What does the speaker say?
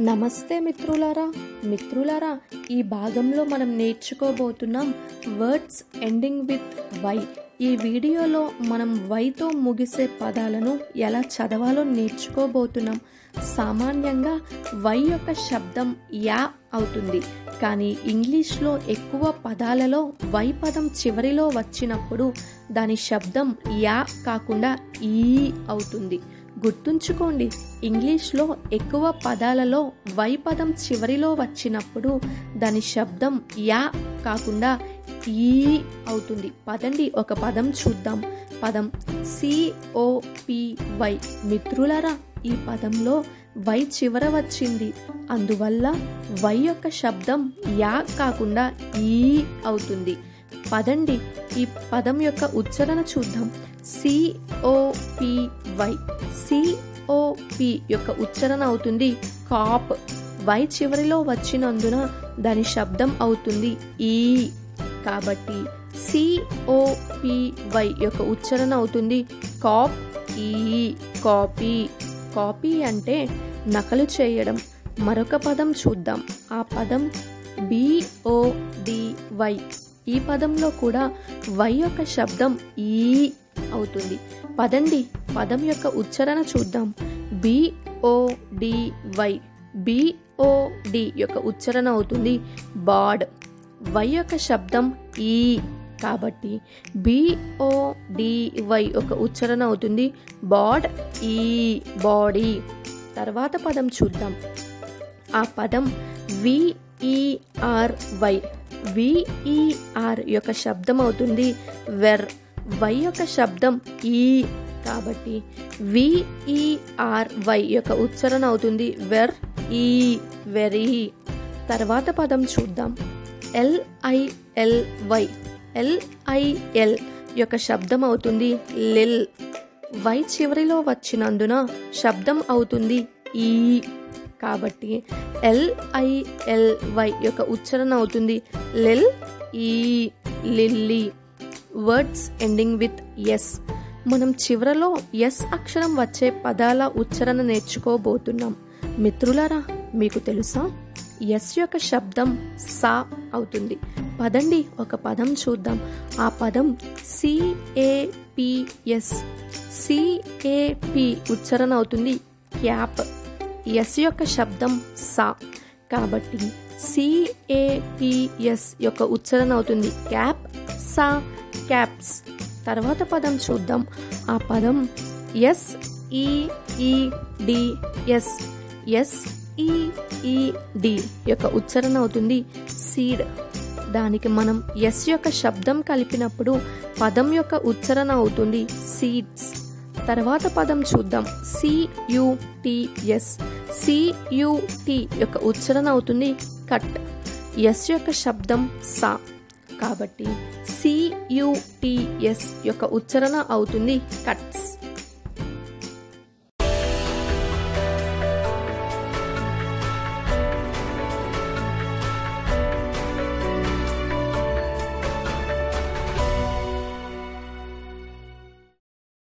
నమస్తే మిత్రులారా ఈ భాగంలో మనం నేర్చుకోబోతున్నాం వర్డ్స్ ఎండింగ్ విత్ వై. ఈ వీడియోలో మనం వైతో ముగిసే పదాలను ఎలా చదవాలో నేర్చుకోబోతున్నాం. సామాన్యంగా వై యొక్క శబ్దం యా అవుతుంది, కానీ ఇంగ్లీష్లో ఎక్కువ పదాలలో వై పదం చివరిలో వచ్చినప్పుడు దాని శబ్దం యా కాకుండా ఈ అవుతుంది. గుర్తుంచుకోండి, ఇంగ్లీష్లో ఎక్కువ పదాలలో వై పదం చివరిలో వచ్చినప్పుడు దాని శబ్దం యా కాకుండా ఈ అవుతుంది. పదండి ఒక పదం చూద్దాం. పదం COPY. మిత్రులారా, ఈ పదంలో వై చివర వచ్చింది, అందువల్ల వై యొక్క శబ్దం యా కాకుండా ఈ అవుతుంది. పదండి ఈ పదం యొక్క ఉచ్చారణ చూద్దాం. COPY. COP యొక్క ఉచ్చారణ అవుతుంది కాప్. వై చివరిలో వచ్చినందున దాని శబ్దం అవుతుంది ఈ. కాబట్టి COPY యొక్క ఉచ్చారణ అవుతుంది కాప్ ఈ, కాపీ. కాపీ అంటే నకలు చేయడం. మరొక పదం చూద్దాం. ఆ పదం BODY. ఈ పదంలో కూడా వై యొక్క శబ్దం ఈ అవుతుంది. పదండి పదం యొక్క ఉచ్చారణ చూద్దాం. BODY. BOD యొక్క ఉచ్చారణ అవుతుంది బాడ్. వై యొక్క శబ్దం ఈ, కాబట్టి BODY యొక్క ఉచ్చారణ అవుతుంది బాడ్ ఈ, బాడీ. తర్వాత పదం చూద్దాం. ఆ పదం VERY. VER యొక్క శబ్దం అవుతుంది వెర్. వై యొక్క శబ్దం ఈ, కాబట్టి VERY యొక్క ఉచ్చారణ అవుతుంది వెర్ ఈ, వెరీ. తర్వాత పదం చూద్దాం. LILY. LIL యొక్క శబ్దం అవుతుంది లిల్. వై చివరిలో వచ్చినందున శబ్దం అవుతుంది ఈ, కాబట్టి LILY యొక్క ఉచ్చారణ అవుతుంది lily, lily. Words ending with S. మనం చివరలో ఎస్ అక్షరం వచ్చే పదాల ఉచ్చారణ నేర్చుకోబోతున్నాం. మిత్రులారా, మీకు తెలుసా, ఎస్ యొక్క శబ్దం సా అవుతుంది. పదండి ఒక పదం చూద్దాం. ఆ పదం CAPS. CAP ఉచ్చారణ అవుతుంది క్యాప్. ఎస్ యొక్క శబ్దం సా, కాబట్టి CAPS యొక్క ఉచ్చారణ అవుతుంది క్యాప్, సా, క్యాప్స్. తర్వాత పదం చూద్దాం. ఆ పదం SEEDS. SEED యొక్క ఉచ్చారణ అవుతుంది సీడ్. దానికి మనం ఎస్ యొక్క శబ్దం కలిపినప్పుడు పదం యొక్క ఉచ్చారణ అవుతుంది సీడ్స్. తర్వాత పదం చూద్దాం. CUTS. CUT యొక్క ఉచ్చారణ అవుతుంది కట్. ఎస్ యొక్క శబ్దం సా, కాబట్టి CUTS యొక్క ఉచ్చారణ అవుతుంది కట్స్.